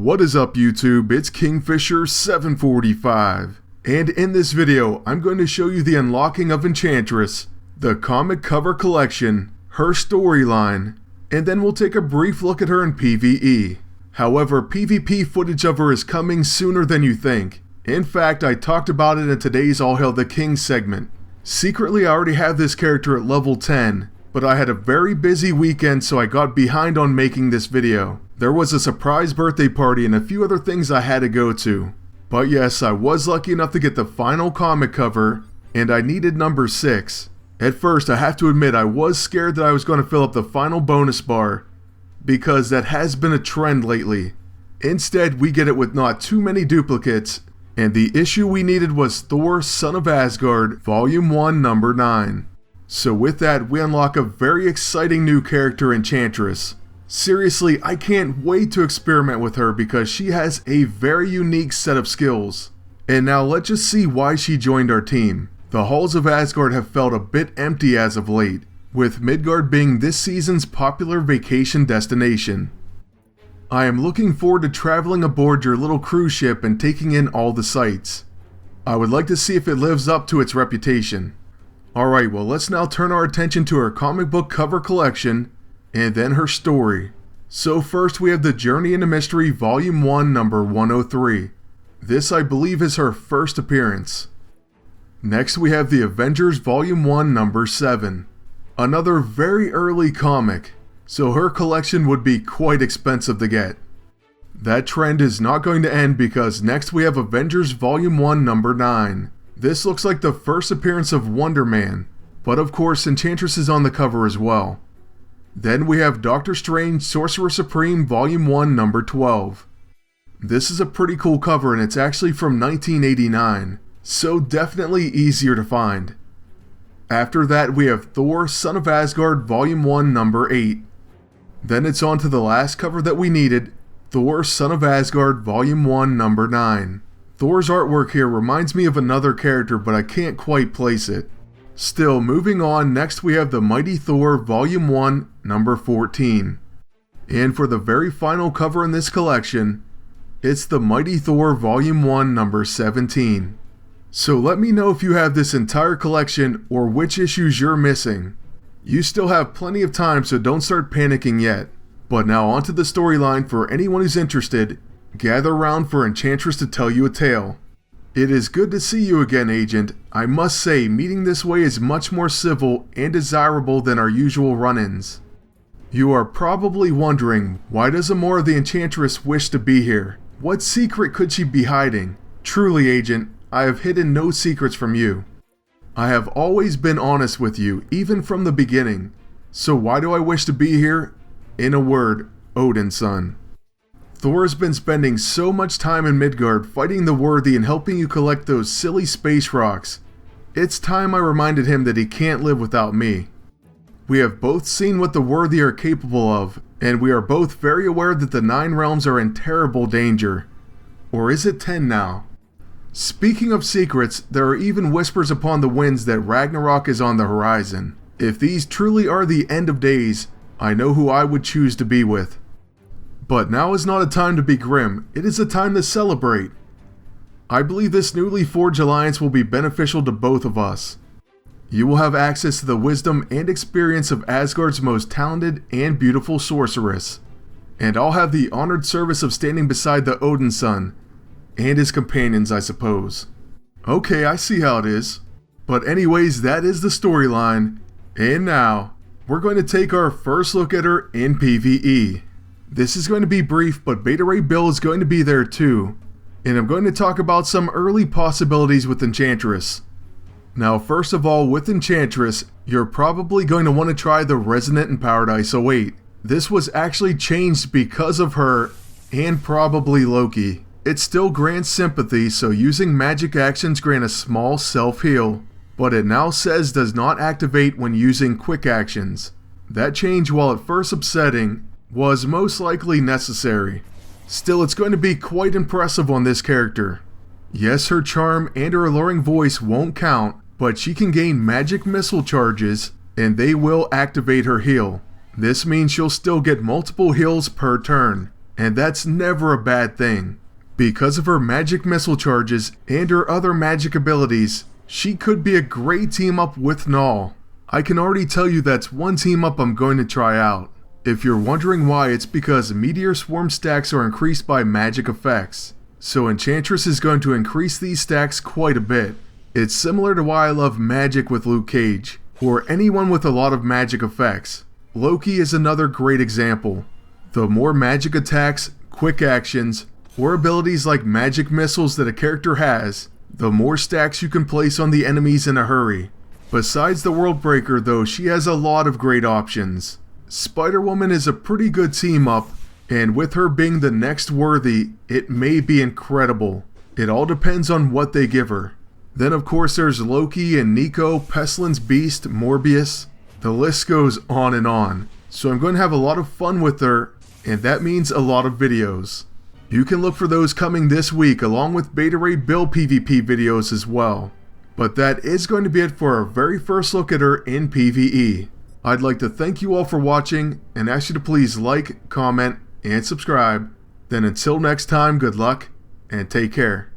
What is up YouTube, it's Kingfisher745, and in this video I'm going to show you the unlocking of Enchantress, the comic cover collection, her storyline, and then we'll take a brief look at her in PvE. However, PvP footage of her is coming sooner than you think. In fact, I talked about it in today's All Hail the King segment. Secretly, I already have this character at level 10, but I had a very busy weekend so I got behind on making this video. There was a surprise birthday party and a few other things I had to go to. But yes, I was lucky enough to get the final comic cover, and I needed number 6. At first, I have to admit I was scared that I was going to fill up the final bonus bar, because that has been a trend lately. Instead, we get it with not too many duplicates, and the issue we needed was Thor, Son of Asgard, Volume 1, Number 9. So with that, we unlock a very exciting new character, Enchantress. Seriously, I can't wait to experiment with her because she has a very unique set of skills. And now let's just see why she joined our team. The halls of Asgard have felt a bit empty as of late, with Midgard being this season's popular vacation destination. I am looking forward to traveling aboard your little cruise ship and taking in all the sights. I would like to see if it lives up to its reputation. Alright, well let's now turn our attention to her comic book cover collection, and then her story. So first we have the Journey into Mystery Volume 1 Number 103. This I believe is her first appearance. Next we have the Avengers Volume 1 Number 7. Another very early comic, so her collection would be quite expensive to get. That trend is not going to end because next we have Avengers Volume 1 Number 9. This looks like the first appearance of Wonder Man, but of course Enchantress is on the cover as well. Then we have Doctor Strange Sorcerer Supreme Volume 1 Number 12. This is a pretty cool cover and it's actually from 1989, so definitely easier to find. After that we have Thor, Son of Asgard Volume 1 Number 8. Then it's on to the last cover that we needed, Thor, Son of Asgard Volume 1 Number 9. Thor's artwork here reminds me of another character, but I can't quite place it. Still, moving on, next we have the Mighty Thor Volume 1 Number 14. And for the very final cover in this collection, it's the Mighty Thor Volume 1 Number 17. So let me know if you have this entire collection or which issues you're missing. You still have plenty of time, so don't start panicking yet. But now onto the storyline. For anyone who's interested, gather round for Enchantress to tell you a tale. It is good to see you again, Agent. I must say, meeting this way is much more civil and desirable than our usual run-ins. You are probably wondering, why does Amora the Enchantress wish to be here? What secret could she be hiding? Truly, Agent, I have hidden no secrets from you. I have always been honest with you, even from the beginning. So why do I wish to be here? In a word, Odin's son. Thor has been spending so much time in Midgard fighting the worthy and helping you collect those silly space rocks. It's time I reminded him that he can't live without me. We have both seen what the worthy are capable of, and we are both very aware that the 9 realms are in terrible danger. Or is it 10 now? Speaking of secrets, there are even whispers upon the winds that Ragnarok is on the horizon. If these truly are the end of days, I know who I would choose to be with. But now is not a time to be grim, it is a time to celebrate. I believe this newly forged alliance will be beneficial to both of us. You will have access to the wisdom and experience of Asgard's most talented and beautiful sorceress. And I'll have the honored service of standing beside the Odin's son, and his companions, I suppose. Okay, I see how it is. But anyways, that is the storyline, and now, we're going to take our first look at her in PvE. This is going to be brief, but Beta Ray Bill is going to be there too, and I'm going to talk about some early possibilities with Enchantress. Now first of all, with Enchantress, you're probably going to want to try the Resonant in Paradise 08. This was actually changed because of her, and probably Loki. It still grants sympathy, so using magic actions grant a small self-heal, but it now says does not activate when using quick actions. That change, while at first upsetting, was most likely necessary. Still, it's going to be quite impressive on this character. Yes, her charm and her alluring voice won't count, but she can gain magic missile charges, and they will activate her heal. This means she'll still get multiple heals per turn. and that's never a bad thing. Because of her magic missile charges and her other magic abilities, she could be a great team up with Null. I can already tell you that's one team up I'm going to try out. If you're wondering why, it's because Meteor Swarm stacks are increased by magic effects. So Enchantress is going to increase these stacks quite a bit. It's similar to why I love magic with Luke Cage, or anyone with a lot of magic effects. Loki is another great example. The more magic attacks, quick actions, or abilities like magic missiles that a character has, the more stacks you can place on the enemies in a hurry. Besides the World Breaker though, she has a lot of great options. Spider-Woman is a pretty good team up, and with her being the next worthy, it may be incredible. It all depends on what they give her. Then of course there's Loki and Nico, Pestilence Beast, Morbius. The list goes on and on. So I'm going to have a lot of fun with her, and that means a lot of videos. You can look for those coming this week along with Beta Ray Bill PvP videos as well. But that is going to be it for our very first look at her in PvE. I'd like to thank you all for watching and ask you to please like, comment, and subscribe. Then until next time, good luck and take care.